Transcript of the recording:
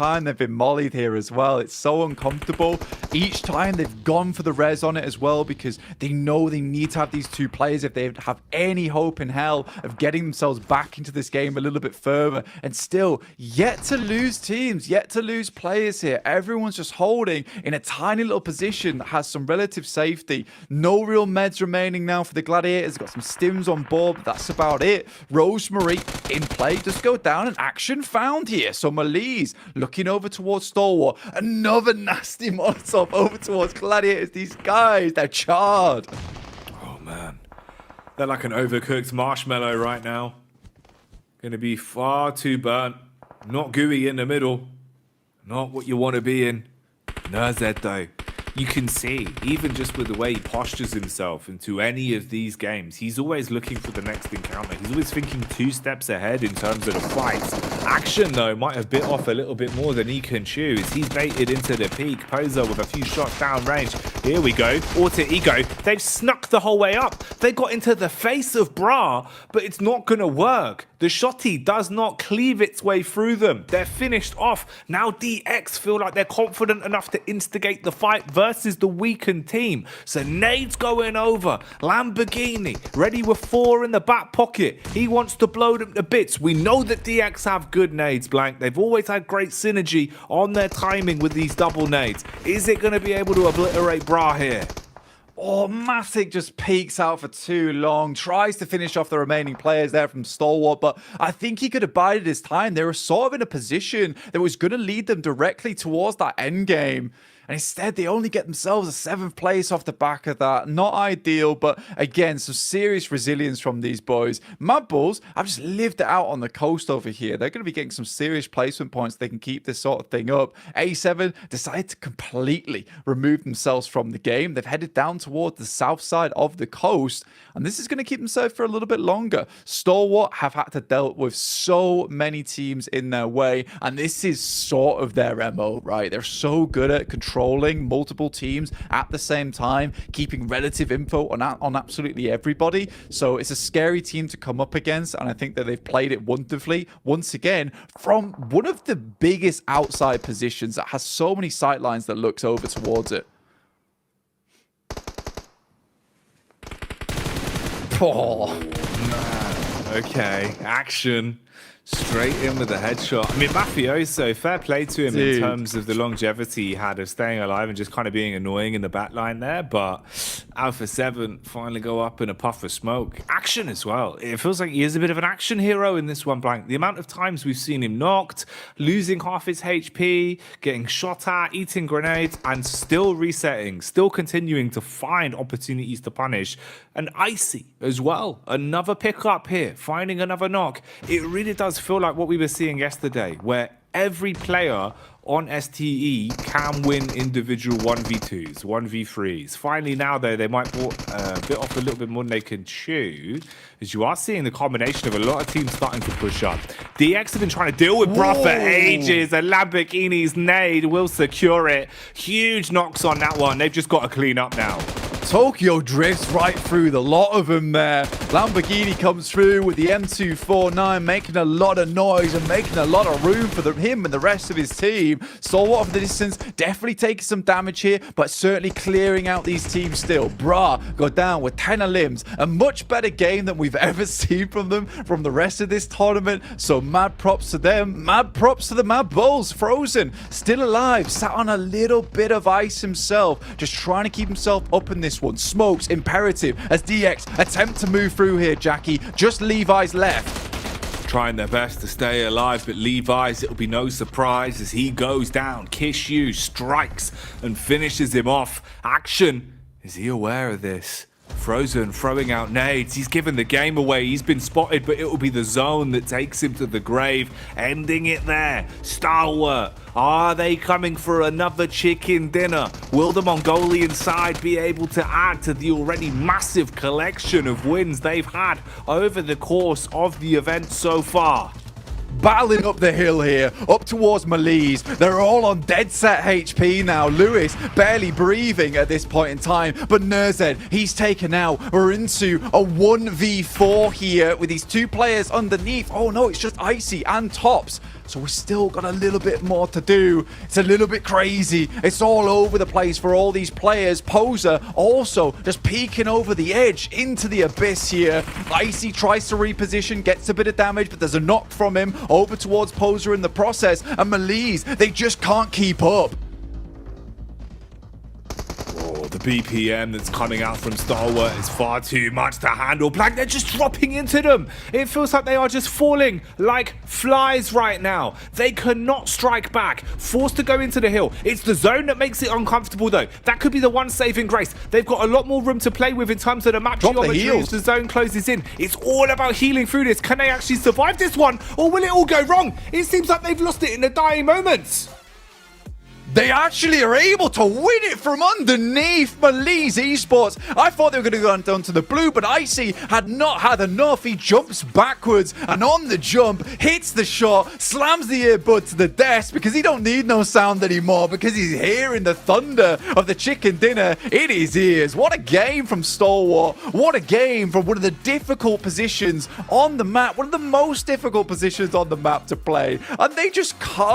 time they've been mollied here as well. It's so uncomfortable. Each time they've gone for the res on it as well because they know they need to have these two players if they have any hope in hell of getting themselves back into this game a little bit further. And still, yet to lose teams, yet to lose players here. Everyone's just holding in a tiny little position that has some relative safety. No real meds remaining now for the Gladiators. Got some stims on board, but that's about it. Rosemary in play. Just go down and action found here. So Malise looking over towards Stalwart. Another nasty Molotov over towards Gladiators. These guys, they're charred. Oh, man. They're like an overcooked marshmallow right now. Going to be far too burnt. Not gooey in the middle. Not what you want to be in. Nurzed, though. You can see, even just with the way he postures himself into any of these games, he's always looking for the next encounter. He's always thinking 2 steps ahead in terms of the fights. Action, though, might have bit off a little bit more than he can chew as he's baited into the peak. Poser with a few shots down range. Here we go. Alter Ego. They've snuck the whole way up. They got into the face of Bra, but it's not going to work. The shotty does not cleave its way through them. They're finished off. Now DX feel like they're confident enough to instigate the fight versus the weakened team. So nades going over. Lamborghini ready with 4 in the back pocket. He wants to blow them to bits. We know that DX have good nades, Blank. They've always had great synergy on their timing with these double nades. Is it going to be able to obliterate Bra here? Oh, Matic just peeks out for too long, tries to finish off the remaining players there from Stalwart, but I think he could have bided his time. They were sort of in a position that was going to lead them directly towards that end game. And instead, they only get themselves a 7th place off the back of that. Not ideal, but again, some serious resilience from these boys. Mad Bulls have just lived it out on the coast over here. They're going to be getting some serious placement points. They can keep this sort of thing up. A7 decided to completely remove themselves from the game. They've headed down towards the south side of the coast, and this is going to keep them safe for a little bit longer. Stalwart have had to deal with so many teams in their way, and this is sort of their MO, right? They're so good at controlling multiple teams at the same time, keeping relative info on absolutely everybody. So it's a scary team to come up against, and I think that they've played it wonderfully once again from one of the biggest outside positions that has so many sight lines that looks over towards it. Oh, man. Okay, action. Straight in with a headshot. I mean, Mafioso, fair play to him in terms of the longevity he had of staying alive and just kind of being annoying in the back line there. But Alpha 7 finally go up in a puff of smoke. Action as well. It feels like he is a bit of an action hero in this one, Blank. The amount of times we've seen him knocked, losing half his HP, getting shot at, eating grenades, and still resetting, still continuing to find opportunities to punish. And Icy as well. Another pickup here, finding another knock. It really does feel like what we were seeing yesterday, where every player on STE can win individual 1v2s, 1v3s. Finally now, though, they might bit off a little bit more than they can chew, as you are seeing the combination of a lot of teams starting to push up. DX have been trying to deal with Bra for ages, and Lamborghini's nade will secure it. Huge knocks on that one. They've just got to clean up now. Tokyo drifts right through the lot of them there. Lamborghini comes through with the M249, making a lot of noise and making a lot of room for him and the rest of his team. Stalwart from the distance, definitely taking some damage here, but certainly clearing out these teams still. Bra go down with 10 of limbs. A much better game than we've ever seen from them from the rest of this tournament. So mad props to them. Mad props to the Mad Bulls. Frozen, still alive, sat on a little bit of ice himself, just trying to keep himself up in this one. Smokes imperative as DX attempt to move through here, Jackie. Just Levi's left. Trying their best to stay alive, but Levi's, it'll be no surprise as he goes down. Kiss You strikes and finishes him off. Action. Is he aware of this? Frozen throwing out nades. He's given the game away. He's been spotted, but it will be the zone that takes him to the grave, ending it there. Stalwart, are they coming for another chicken dinner? Will the Mongolian side be able to add to the already massive collection of wins they've had over the course of the event so far? Battling up the hill here, up towards Malise. They're all on dead set HP now. Lewis barely breathing at this point in time, but Nurzed, he's taken out. We're into a 1v4 here with these 2 players underneath. Oh no, it's just Icy and Tops. So we've still got a little bit more to do. It's a little bit crazy. It's all over the place for all these players. Poser also just peeking over the edge into the abyss here. Icy tries to reposition, gets a bit of damage, but there's a knock from him over towards Poser in the process. And Malise, they just can't keep up. The BPM that's coming out from Stalwart is far too much to handle. Black, they're just dropping into them. It feels like they are just falling like flies right now. They cannot strike back. Forced to go into the hill. It's the zone that makes it uncomfortable, though. That could be the one saving grace. They've got a lot more room to play with in terms of the map geometry as the zone closes in. It's all about healing through this. Can they actually survive this one, or will it all go wrong? It seems like they've lost it in the dying moments. They actually are able to win it from underneath Malise Esports. I thought they were going to go down to the blue, but Icy had not had enough. He jumps backwards and on the jump, hits the shot, slams the earbud to the desk because he don't need no sound anymore because he's hearing the thunder of the chicken dinner in his ears. What a game from Stalwart. What a game from one of the difficult positions on the map, one of the most difficult positions on the map to play. And they just can't